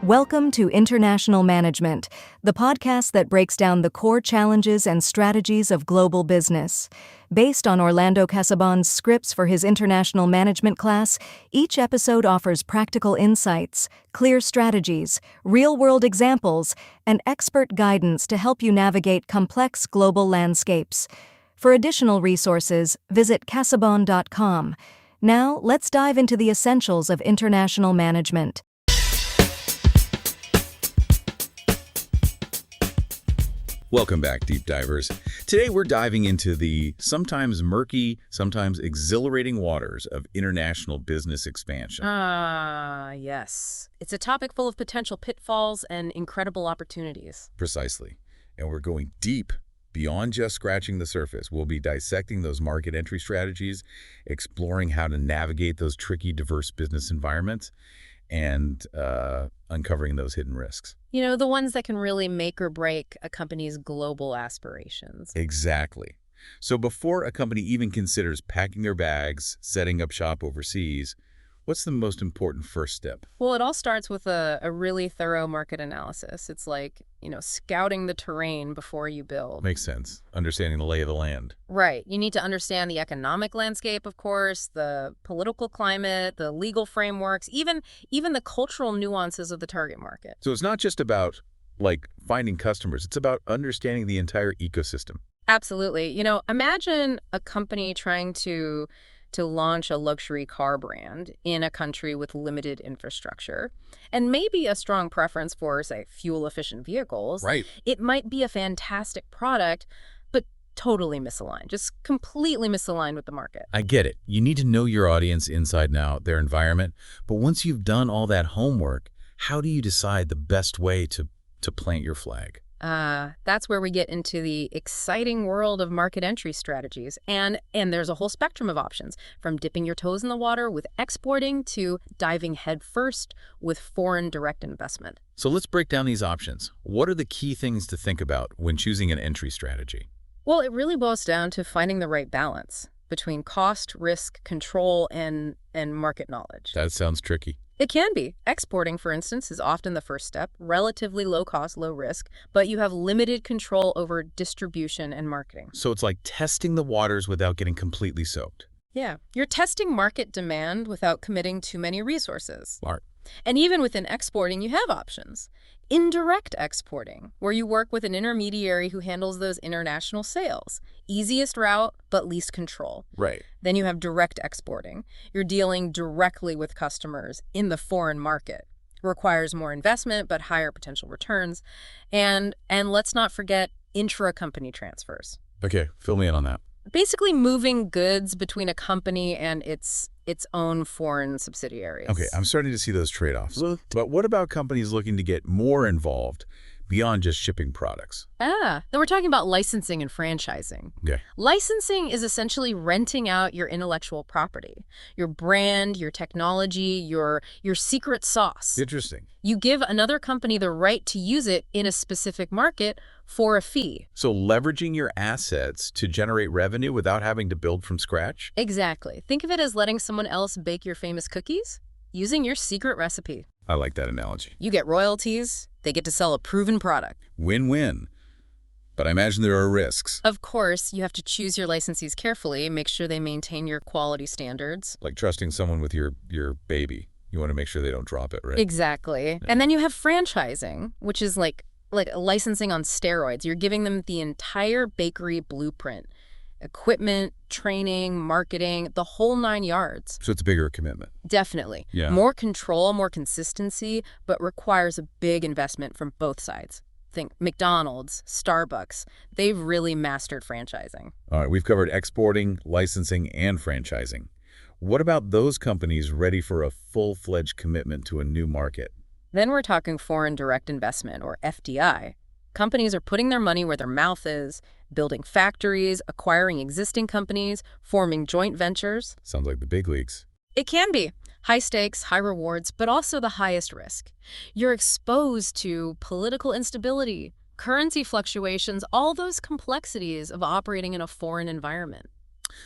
Welcome to International Management, the podcast that breaks down the core challenges and strategies of global business. Based on Orlando Casabon's scripts for his international management class, each episode offers practical insights, clear strategies, real-world examples, and expert guidance to help you navigate complex global landscapes. For additional resources, visit casabon.com. Now, let's dive into the essentials of international management. Welcome back, Deep Divers. Today we're diving into the sometimes murky, sometimes exhilarating waters of international business expansion. Yes. It's a topic full of potential pitfalls and incredible opportunities. Precisely. And we're going deep beyond just scratching the surface. We'll be dissecting those market entry strategies, exploring how to navigate those tricky, diverse business environments, and uncovering those hidden risks. You know, the ones that can really make or break a company's global aspirations. Exactly. So before a company even considers packing their bags, setting up shop overseas, what's the most important first step? Well, it all starts with a really thorough market analysis. It's like, scouting the terrain before you build. Makes sense. Understanding the lay of the land. Right. You need to understand the economic landscape, of course, the political climate, the legal frameworks, even the cultural nuances of the target market. So it's not just about, finding customers. It's about understanding the entire ecosystem. Absolutely. Imagine a company trying to launch a luxury car brand in a country with limited infrastructure and maybe a strong preference for, say, fuel-efficient vehicles. Right. It might be a fantastic product, but totally misaligned, just completely misaligned with the market. I get it. You need to know your audience inside and out, their environment. But once you've done all that homework, how do you decide the best way to plant your flag? That's where we get into the exciting world of market entry strategies. And there's a whole spectrum of options, from dipping your toes in the water with exporting to diving headfirst with foreign direct investment. So let's break down these options. What are the key things to think about when choosing an entry strategy? Well, it really boils down to finding the right balance between cost, risk, control, and market knowledge. That sounds tricky. It can be. Exporting, for instance, is often the first step, relatively low cost, low risk, but you have limited control over distribution and marketing. So it's like testing the waters without getting completely soaked. Yeah. You're testing market demand without committing too many resources. Smart. And even within exporting, you have options. Indirect exporting, where you work with an intermediary who handles those international sales. Easiest route, but least control. Right. Then you have direct exporting. You're dealing directly with customers in the foreign market. Requires more investment, but higher potential returns. And let's not forget intra-company transfers. Okay, fill me in on that. Basically moving goods between a company and its own foreign subsidiaries. Okay, I'm starting to see those trade-offs. But what about companies looking to get more involved beyond just shipping products? Then we're talking about licensing and franchising. Okay. Licensing is essentially renting out your intellectual property, your brand, your technology, your secret sauce. Interesting. You give another company the right to use it in a specific market for a fee. So leveraging your assets to generate revenue without having to build from scratch? Exactly. Think of it as letting someone else bake your famous cookies using your secret recipe. I like that analogy. You get royalties, they get to sell a proven product. Win-win. But I imagine there are risks. Of course, you have to choose your licensees carefully, make sure they maintain your quality standards. Like trusting someone with your baby. You want to make sure they don't drop it, right? Exactly. Yeah. And then you have franchising, which is like licensing on steroids. You're giving them the entire bakery blueprint. Equipment, training, marketing, the whole 9 yards. So it's a bigger commitment. Definitely. Yeah. More control, more consistency, but requires a big investment from both sides. Think McDonald's, Starbucks. They've really mastered franchising. All right, we've covered exporting, licensing, and franchising. What about those companies ready for a full-fledged commitment to a new market? Then we're talking foreign direct investment, or FDI. Companies are putting their money where their mouth is, building factories, acquiring existing companies, forming joint ventures. Sounds like the big leagues. It can be. High stakes, high rewards, but also the highest risk. You're exposed to political instability, currency fluctuations, all those complexities of operating in a foreign environment.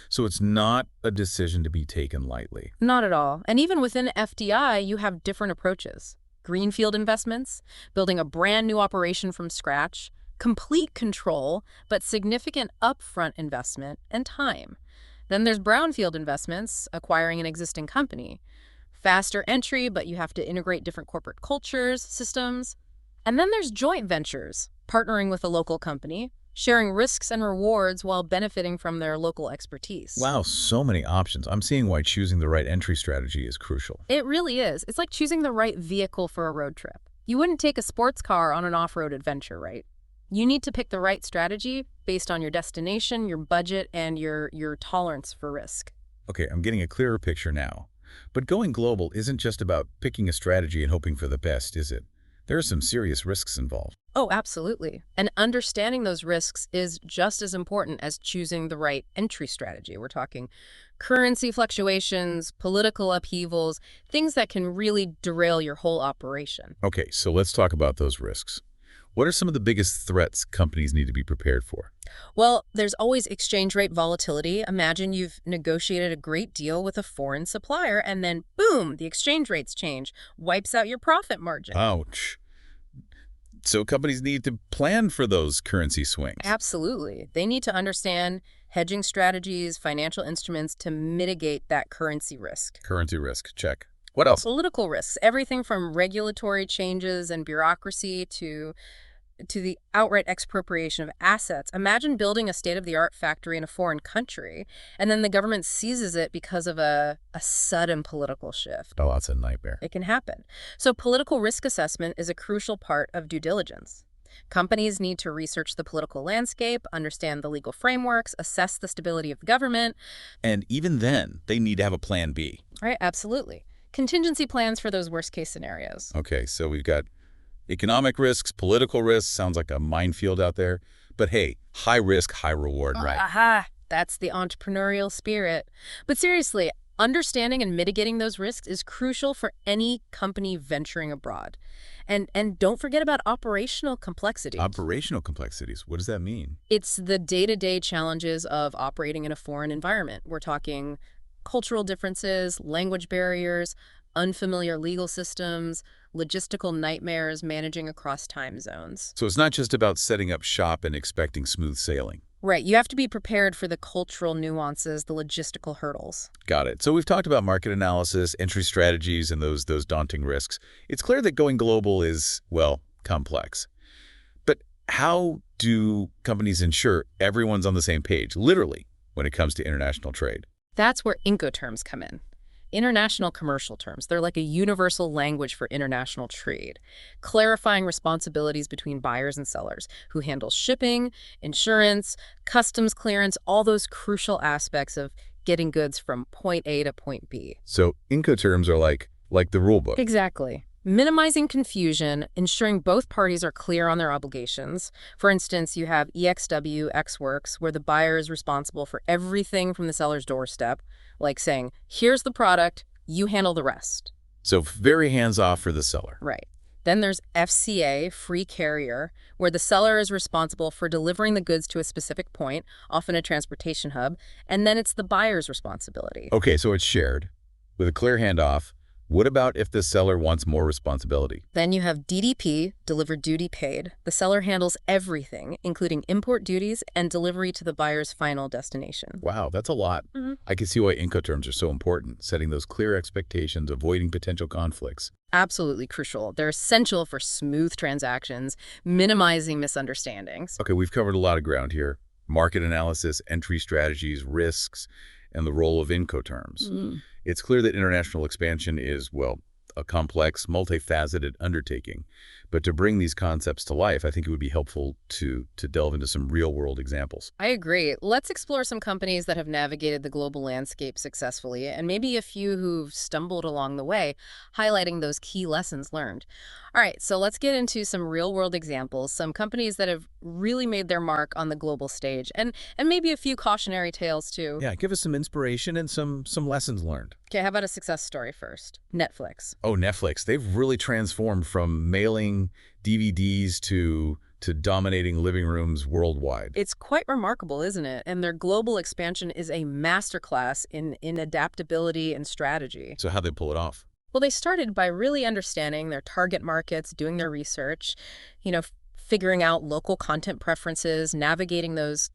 So it's not a decision to be taken lightly. Not at all. And even within FDI, you have different approaches. Greenfield investments, building a brand new operation from scratch, complete control, but significant upfront investment and time. Then there's brownfield investments, acquiring an existing company. Faster entry, but you have to integrate different corporate cultures, systems. And then there's joint ventures, partnering with a local company, sharing risks and rewards while benefiting from their local expertise. Wow, so many options. I'm seeing why choosing the right entry strategy is crucial. It really is. It's like choosing the right vehicle for a road trip. You wouldn't take a sports car on an off-road adventure, right? You need to pick the right strategy based on your destination, your budget, and your tolerance for risk. Okay, I'm getting a clearer picture now. But going global isn't just about picking a strategy and hoping for the best, is it? There are some serious risks involved. Oh, absolutely. And understanding those risks is just as important as choosing the right entry strategy. We're talking currency fluctuations, political upheavals, things that can really derail your whole operation. Okay, so let's talk about those risks. What are some of the biggest threats companies need to be prepared for? Well, there's always exchange rate volatility. Imagine you've negotiated a great deal with a foreign supplier and then boom, the exchange rates change, wipes out your profit margin. Ouch. So companies need to plan for those currency swings. Absolutely. They need to understand hedging strategies, financial instruments to mitigate that currency risk. Currency risk, check. What else? Political risks, everything from regulatory changes and bureaucracy to the outright expropriation of assets. Imagine building a state-of-the-art factory in a foreign country, and then the government seizes it because of a sudden political shift. Oh, that's a nightmare. It can happen. So political risk assessment is a crucial part of due diligence. Companies need to research the political landscape, understand the legal frameworks, assess the stability of the government. And even then, they need to have a plan B. Right, absolutely. Contingency plans for those worst-case scenarios. Okay, so we've got economic risks, political risks, sounds like a minefield out there. But hey, high risk, high reward, right? Aha! That's the entrepreneurial spirit. But seriously, understanding and mitigating those risks is crucial for any company venturing abroad. And don't forget about operational complexities. Operational complexities, what does that mean? It's the day-to-day challenges of operating in a foreign environment. We're talking cultural differences, language barriers, unfamiliar legal systems, logistical nightmares managing across time zones. So it's not just about setting up shop and expecting smooth sailing. Right, you have to be prepared for the cultural nuances, the logistical hurdles. Got it. So we've talked about market analysis, entry strategies, and those daunting risks. It's clear that going global is, well, complex. But how do companies ensure everyone's on the same page, literally, when it comes to international trade? That's where Incoterms come in. International commercial terms. They're like a universal language for international trade, clarifying responsibilities between buyers and sellers, who handles shipping, insurance, customs clearance, all those crucial aspects of getting goods from point A to point B. So Incoterms are like the rule book. Exactly. Minimizing confusion, ensuring both parties are clear on their obligations. For instance, you have EXW, Ex-Works, where the buyer is responsible for everything from the seller's doorstep, like saying, here's the product, you handle the rest. So very hands-off for the seller. Right. Then there's FCA, Free Carrier, where the seller is responsible for delivering the goods to a specific point, often a transportation hub, and then it's the buyer's responsibility. Okay, so it's shared with a clear handoff. What about if the seller wants more responsibility? Then you have DDP, delivered duty paid. The seller handles everything, including import duties and delivery to the buyer's final destination. Wow, that's a lot. I can see why Incoterms are so important, setting those clear expectations, avoiding potential conflicts. Absolutely crucial. They're essential for smooth transactions, minimizing misunderstandings. Okay, we've covered a lot of ground here. Market analysis, entry strategies, risks, and the role of Incoterms. It's clear that international expansion is, well, a complex, multifaceted undertaking. But to bring these concepts to life, I think it would be helpful to delve into some real-world examples. I agree. Let's explore some companies that have navigated the global landscape successfully, and maybe a few who've stumbled along the way, highlighting those key lessons learned. All right, so let's get into some real-world examples, some companies that have really made their mark on the global stage, and maybe a few cautionary tales, too. Yeah, give us some inspiration and some lessons learned. Okay, how about a success story first? Netflix. Oh, Netflix. They've really transformed from mailing DVDs to to dominating living rooms worldwide. It's quite remarkable, isn't it? And their global expansion is a masterclass in adaptability and strategy. So how'd they pull it off? Well, they started by really understanding their target markets, doing their research, figuring out local content preferences, navigating those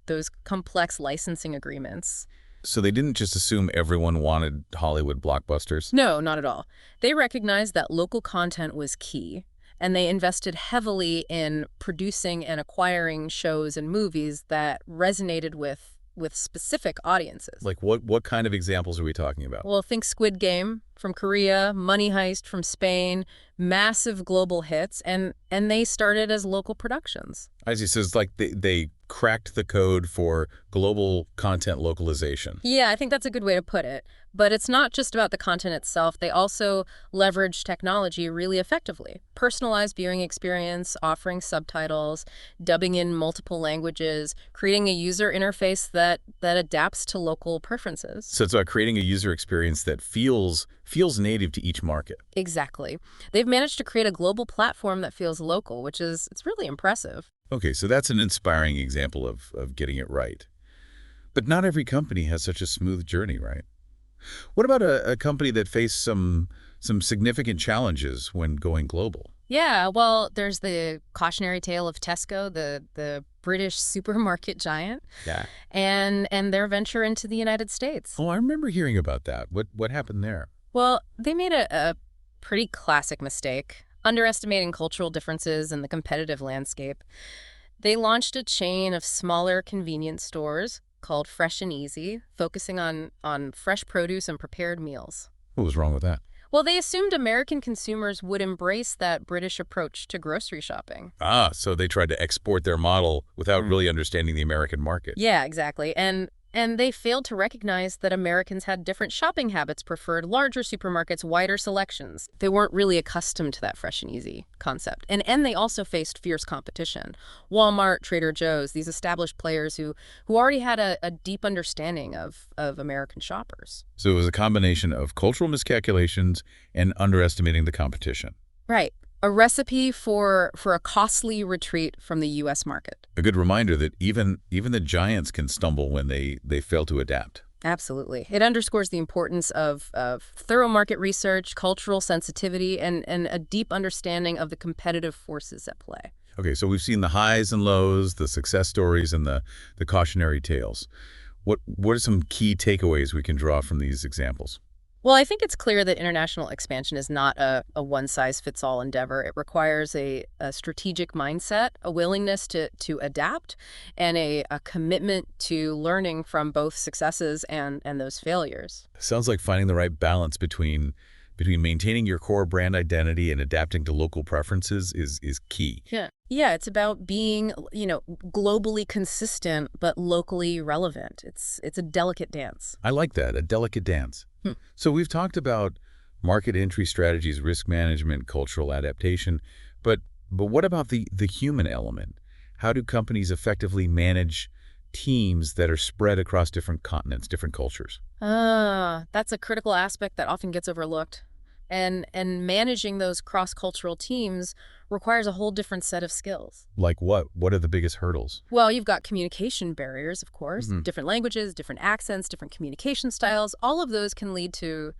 complex licensing agreements. So they didn't just assume everyone wanted Hollywood blockbusters? No, not at all. They recognized that local content was key, and they invested heavily in producing and acquiring shows and movies that resonated with specific audiences. Like what kind of examples are we talking about? Well, think Squid Game from Korea, Money Heist from Spain, massive global hits, and they started as local productions. I see. So it's like they cracked the code for global content localization. Yeah, I think that's a good way to put it. But it's not just about the content itself. They also leverage technology really effectively. Personalized viewing experience, offering subtitles, dubbing in multiple languages, creating a user interface that adapts to local preferences. So it's about creating a user experience that feels native to each market. Exactly. They've managed to create a global platform that feels local, it's really impressive. Okay, so that's an inspiring example of getting it right. But not every company has such a smooth journey, right? What about a company that faced some significant challenges when going global? Yeah, well, there's the cautionary tale of Tesco, the British supermarket giant, Yeah. and their venture into the United States. Oh, I remember hearing about that. What happened there? Well, they made a pretty classic mistake, underestimating cultural differences in the competitive landscape. They launched a chain of smaller convenience stores called Fresh and Easy, focusing on fresh produce and prepared meals. What was wrong with that? Well, they assumed American consumers would embrace that British approach to grocery shopping. Ah, so they tried to export their model without really understanding the American market. Yeah, exactly. And they failed to recognize that Americans had different shopping habits, preferred larger supermarkets, wider selections. They weren't really accustomed to that fresh and easy concept. And they also faced fierce competition. Walmart, Trader Joe's, these established players who already had a deep understanding of American shoppers. So it was a combination of cultural miscalculations and underestimating the competition. Right. A recipe for a costly retreat from the U.S. market. A good reminder that even the giants can stumble when they fail to adapt. Absolutely. It underscores the importance of thorough market research, cultural sensitivity, and a deep understanding of the competitive forces at play. Okay, so we've seen the highs and lows, the success stories, and the cautionary tales. What are some key takeaways we can draw from these examples? Well, I think it's clear that international expansion is not a one-size-fits-all endeavor. It requires a strategic mindset, a willingness to adapt, and a commitment to learning from both successes and those failures. Sounds like finding the right balance between maintaining your core brand identity and adapting to local preferences is key. Yeah, it's about being, globally consistent but locally relevant. It's a delicate dance. I like that, a delicate dance. So we've talked about market entry strategies, risk management, cultural adaptation, but what about the human element? How do companies effectively manage teams that are spread across different continents, different cultures? That's a critical aspect that often gets overlooked. And managing those cross-cultural teams requires a whole different set of skills. Like what? What are the biggest hurdles? Well, you've got communication barriers, of course, different languages, different accents, different communication styles. All of those can lead to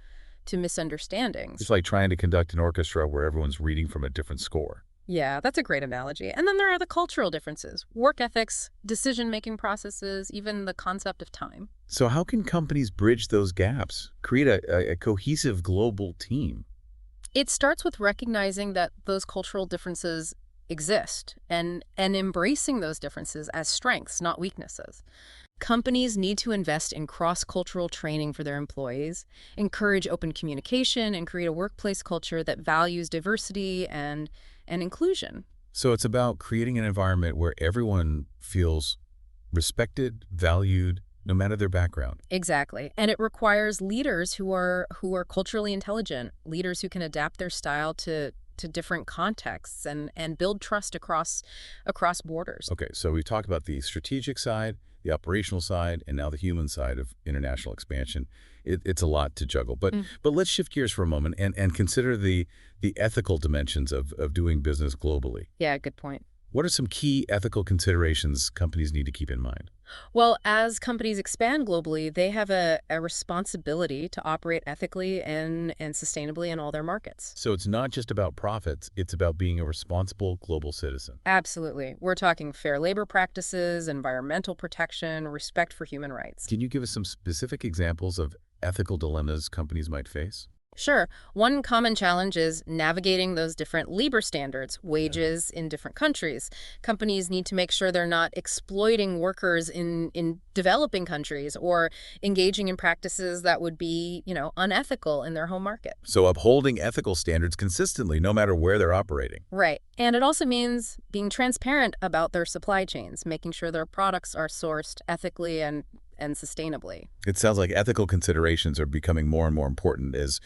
misunderstandings. It's like trying to conduct an orchestra where everyone's reading from a different score. Yeah, that's a great analogy. And then there are the cultural differences, work ethics, decision-making processes, even the concept of time. So how can companies bridge those gaps, create a cohesive global team? It starts with recognizing that those cultural differences exist and embracing those differences as strengths, not weaknesses. Companies need to invest in cross-cultural training for their employees, encourage open communication, and create a workplace culture that values diversity and inclusion. So it's about creating an environment where everyone feels respected, valued, no matter their background. Exactly. And it requires leaders who are culturally intelligent, leaders who can adapt their style to different contexts and build trust across borders. Okay, so we talked about the strategic side, the operational side, and now the human side of international expansion. It's a lot to juggle. But let's shift gears for a moment and consider the ethical dimensions of doing business globally. Yeah, good point. What are some key ethical considerations companies need to keep in mind? Well, as companies expand globally, they have a responsibility to operate ethically and sustainably in all their markets. So it's not just about profits, it's about being a responsible global citizen. Absolutely. We're talking fair labor practices, environmental protection, respect for human rights. Can you give us some specific examples of ethical dilemmas companies might face? Sure. One common challenge is navigating those different labor standards, wages in different countries. Companies need to make sure they're not exploiting workers in developing countries or engaging in practices that would be, unethical in their home market. So upholding ethical standards consistently, no matter where they're operating. Right. And it also means being transparent about their supply chains, making sure their products are sourced ethically and sustainably. It sounds like ethical considerations are becoming more and more important as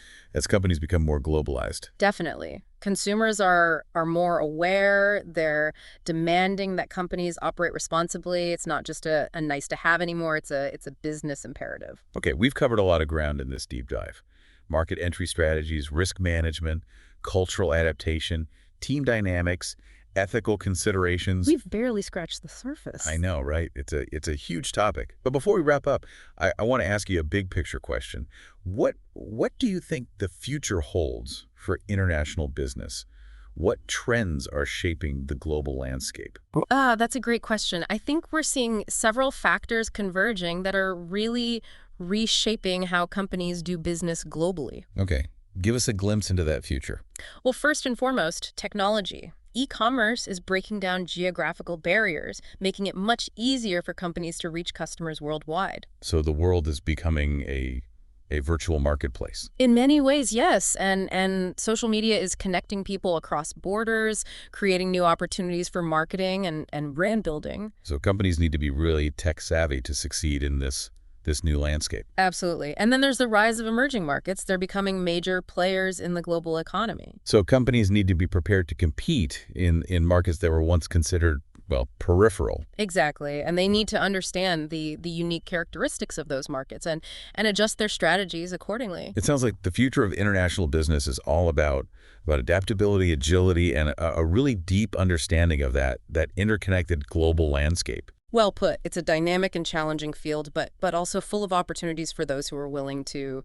companies become more globalized. Definitely. Consumers are more aware. They're demanding that companies operate responsibly. It's not just a nice to have anymore. It's a business imperative. Okay, we've covered a lot of ground in this deep dive. Market entry strategies, risk management, cultural adaptation, team dynamics, ethical considerations. We've barely scratched the surface. I know, right? It's a huge topic. But before we wrap up, I want to ask you a big picture question. What do you think the future holds for international business? What trends are shaping the global landscape? That's a great question. I think we're seeing several factors converging that are really reshaping how companies do business globally. Okay, give us a glimpse into that future. Well, first and foremost, technology. E-commerce is breaking down geographical barriers, making it much easier for companies to reach customers worldwide. So the world is becoming a virtual marketplace. In many ways, yes. And social media is connecting people across borders, creating new opportunities for marketing and brand building. So companies need to be really tech savvy to succeed in this new landscape. Absolutely. And then there's the rise of emerging markets. They're becoming major players in the global economy. So companies need to be prepared to compete in markets that were once considered, well, peripheral. Exactly. And they need to understand the unique characteristics of those markets and adjust their strategies accordingly. It sounds like the future of international business is all about adaptability, agility, and a really deep understanding of that interconnected global landscape. Well put. It's a dynamic and challenging field, but also full of opportunities for those who are willing to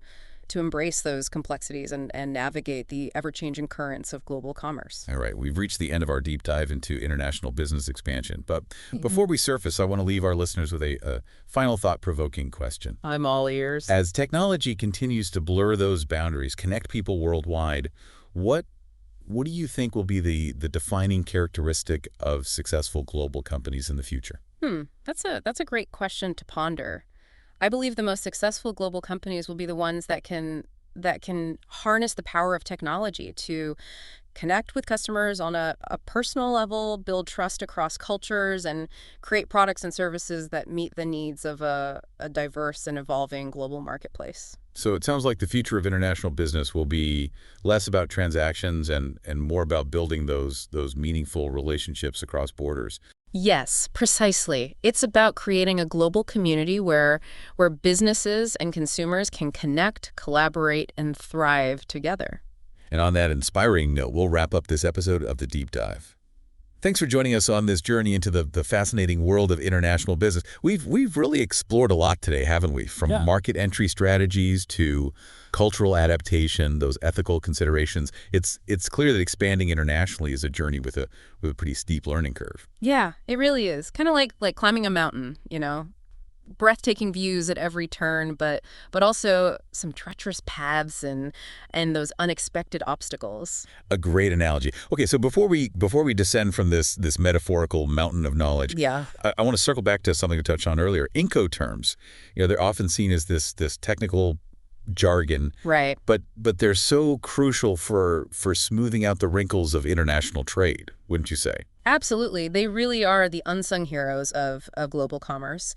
embrace those complexities and navigate the ever-changing currents of global commerce. All right, we've reached the end of our deep dive into international business expansion. But before we surface, I want to leave our listeners with a final thought-provoking question. I'm all ears. As technology continues to blur those boundaries, connect people worldwide, what do you think will be the defining characteristic of successful global companies in the future? That's a great question to ponder. I believe the most successful global companies will be the ones that can harness the power of technology to connect with customers on a personal level, build trust across cultures, and create products and services that meet the needs of a diverse and evolving global marketplace. So it sounds like the future of international business will be less about transactions and more about building those meaningful relationships across borders. Yes, precisely. It's about creating a global community where businesses and consumers can connect, collaborate, and thrive together. And on that inspiring note, we'll wrap up this episode of The Deep Dive. Thanks for joining us on this journey into the fascinating world of international business. We've really explored a lot today, haven't we? From market entry strategies to cultural adaptation, those ethical considerations. It's clear that expanding internationally is a journey with a pretty steep learning curve. Yeah, it really is. Kind of like climbing a mountain, breathtaking views at every turn, but also some treacherous paths and those unexpected obstacles. A great analogy. Okay, so before we descend from this metaphorical mountain of knowledge, I want to circle back to something we touched on earlier. Incoterms, they're often seen as this technical jargon, right? But they're so crucial for smoothing out the wrinkles of international trade, wouldn't you say? Absolutely. They really are the unsung heroes of global commerce.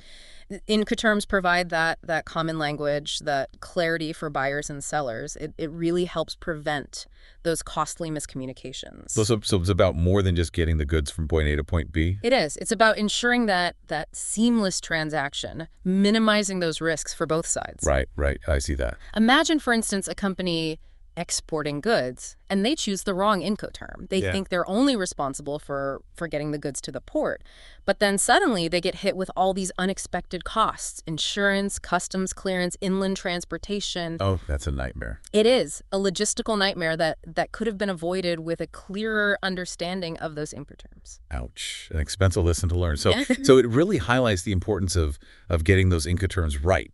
Incoterms provide that common language, that clarity for buyers and sellers. It really helps prevent those costly miscommunications. So it's about more than just getting the goods from point A to point B? It is. It's about ensuring that seamless transaction, minimizing those risks for both sides. Right. I see that. Imagine, for instance, a company exporting goods, and they choose the wrong Incoterm. They think they're only responsible for getting the goods to the port. But then suddenly they get hit with all these unexpected costs: insurance, customs clearance, inland transportation. Oh, that's a nightmare. It is a logistical nightmare that could have been avoided with a clearer understanding of those Incoterms. Ouch. An expensive lesson to learn. So it really highlights the importance of getting those Incoterms right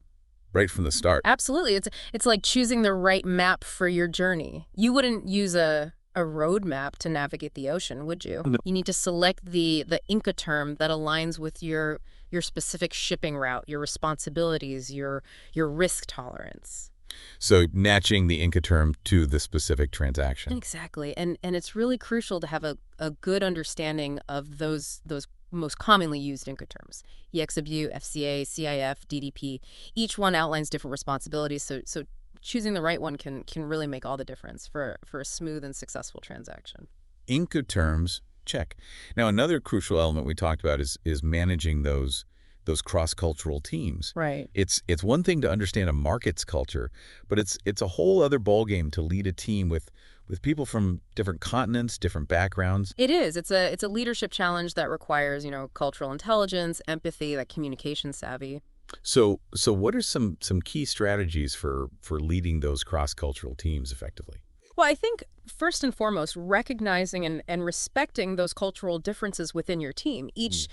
from the start. Absolutely. It's like choosing the right map for your journey. You wouldn't use a road map to navigate the ocean, would you? No. You need to select the Incoterm that aligns with your specific shipping route, your responsibilities, your risk tolerance. So matching the Incoterm to the specific transaction. Exactly. And it's really crucial to have a good understanding of those most commonly used Incoterms: EXW, FCA, CIF, DDP. Each one outlines different responsibilities, so choosing the right one can really make all the difference for a smooth and successful transaction. Incoterms, check. Now, another crucial element we talked about is managing those cross-cultural teams. Right. It's one thing to understand a market's culture, but it's a whole other ballgame to lead a team with people from different continents, different backgrounds. It is. It's a leadership challenge that requires, cultural intelligence, empathy, that communication savvy. So what are some key strategies for leading those cross-cultural teams effectively? Well, I think first and foremost, recognizing and respecting those cultural differences within your team. Each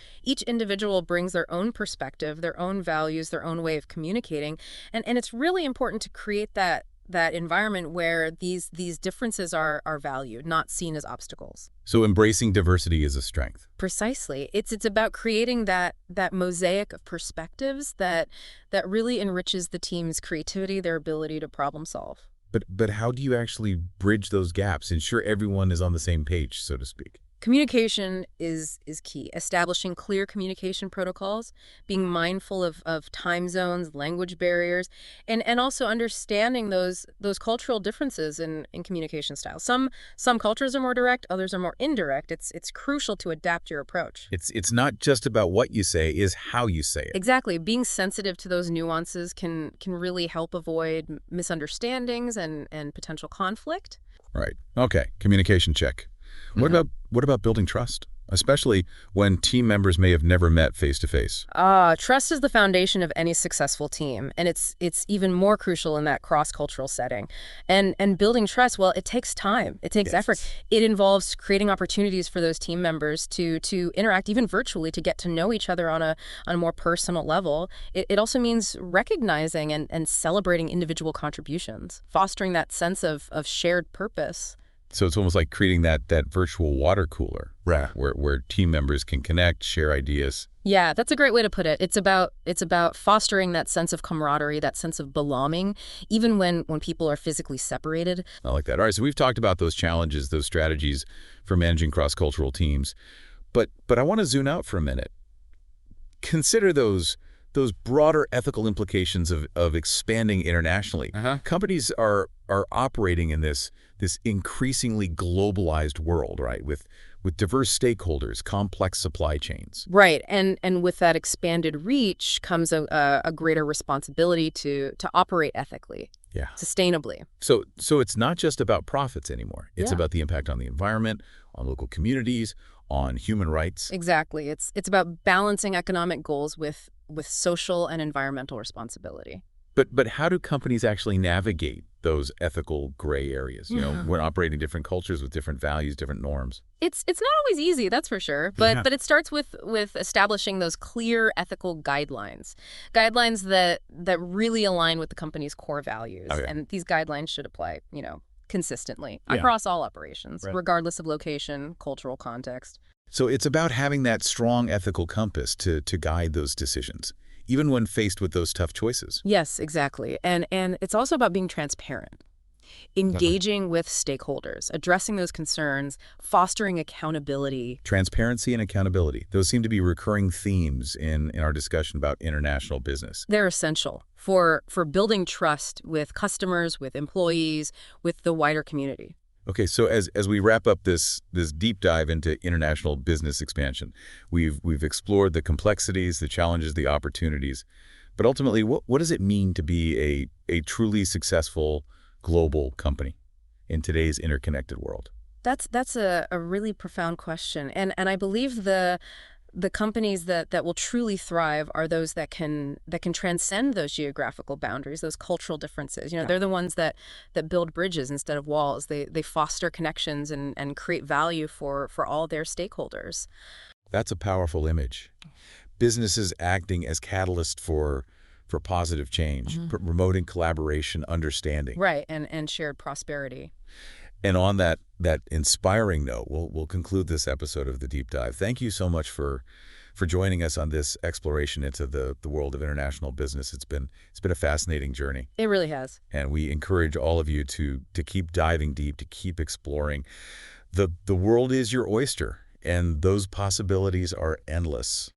individual brings their own perspective, their own values, their own way of communicating. And it's really important to create that environment where these differences are valued, not seen as obstacles. So embracing diversity is a strength. Precisely. It's about creating that mosaic of perspectives that really enriches the team's creativity, their ability to problem solve. But how do you actually bridge those gaps, ensure everyone is on the same page, so to speak? Communication is key. Establishing clear communication protocols, being mindful of time zones, language barriers, and also understanding those cultural differences in communication styles. Some cultures are more direct, others are more indirect. It's crucial to adapt your approach. It's not just about what you say, is how you say it. Exactly. Being sensitive to those nuances can really help avoid misunderstandings and potential conflict. Right. Okay. Communication check. What about building trust, especially when team members may have never met face to face? Trust is the foundation of any successful team, and it's even more crucial in that cross-cultural setting. And building trust, well, it takes time. It takes effort. It involves creating opportunities for those team members to interact even virtually, to get to know each other on a more personal level. It also means recognizing and celebrating individual contributions, fostering that sense of shared purpose. So it's almost like creating that virtual water cooler, Right. where team members can connect, share ideas. Yeah, that's a great way to put it. It's about fostering that sense of camaraderie, that sense of belonging, even when people are physically separated. I like that. All right, so we've talked about those challenges, those strategies for managing cross-cultural teams. But I want to zoom out for a minute. Consider those broader ethical implications of expanding internationally. Companies are operating in this increasingly globalized world, right? With diverse stakeholders, complex supply chains. Right, and with that expanded reach comes a greater responsibility to operate ethically, sustainably. So it's not just about profits anymore. It's Yeah. about the impact on the environment, on local communities, on human rights. Exactly. It's about balancing economic goals with social and environmental responsibility. But how do companies actually navigate those ethical gray areas? When operating different cultures with different values, different norms. It's not always easy, that's for sure. But it starts with establishing those clear ethical guidelines that really align with the company's core values. Okay. And these guidelines should apply, consistently across all operations, Right. regardless of location, cultural context. So it's about having that strong ethical compass to guide those decisions, even when faced with those tough choices. Yes, exactly. And it's also about being transparent, engaging with stakeholders, addressing those concerns, fostering accountability. Transparency and accountability. Those seem to be recurring themes in our discussion about international business. They're essential for building trust with customers, with employees, with the wider community. Okay, so as we wrap up this deep dive into international business expansion, we've explored the complexities, the challenges, the opportunities. But ultimately, what does it mean to be a truly successful global company? in today's interconnected world? That's a really profound question. And I believe the companies that will truly thrive are those that can transcend those geographical boundaries, those cultural differences. Yeah. They're the ones that build bridges instead of walls. They foster connections and create value for all their stakeholders. That's a powerful image. Businesses acting as catalyst for positive change, promoting collaboration, understanding. Right, and shared prosperity. And on that inspiring note, we'll conclude this episode of The Deep Dive. Thank you so much for joining us on this exploration into the world of international business. It's been a fascinating journey. It really has. And we encourage all of you to keep diving deep, to keep exploring. The world is your oyster, and those possibilities are endless.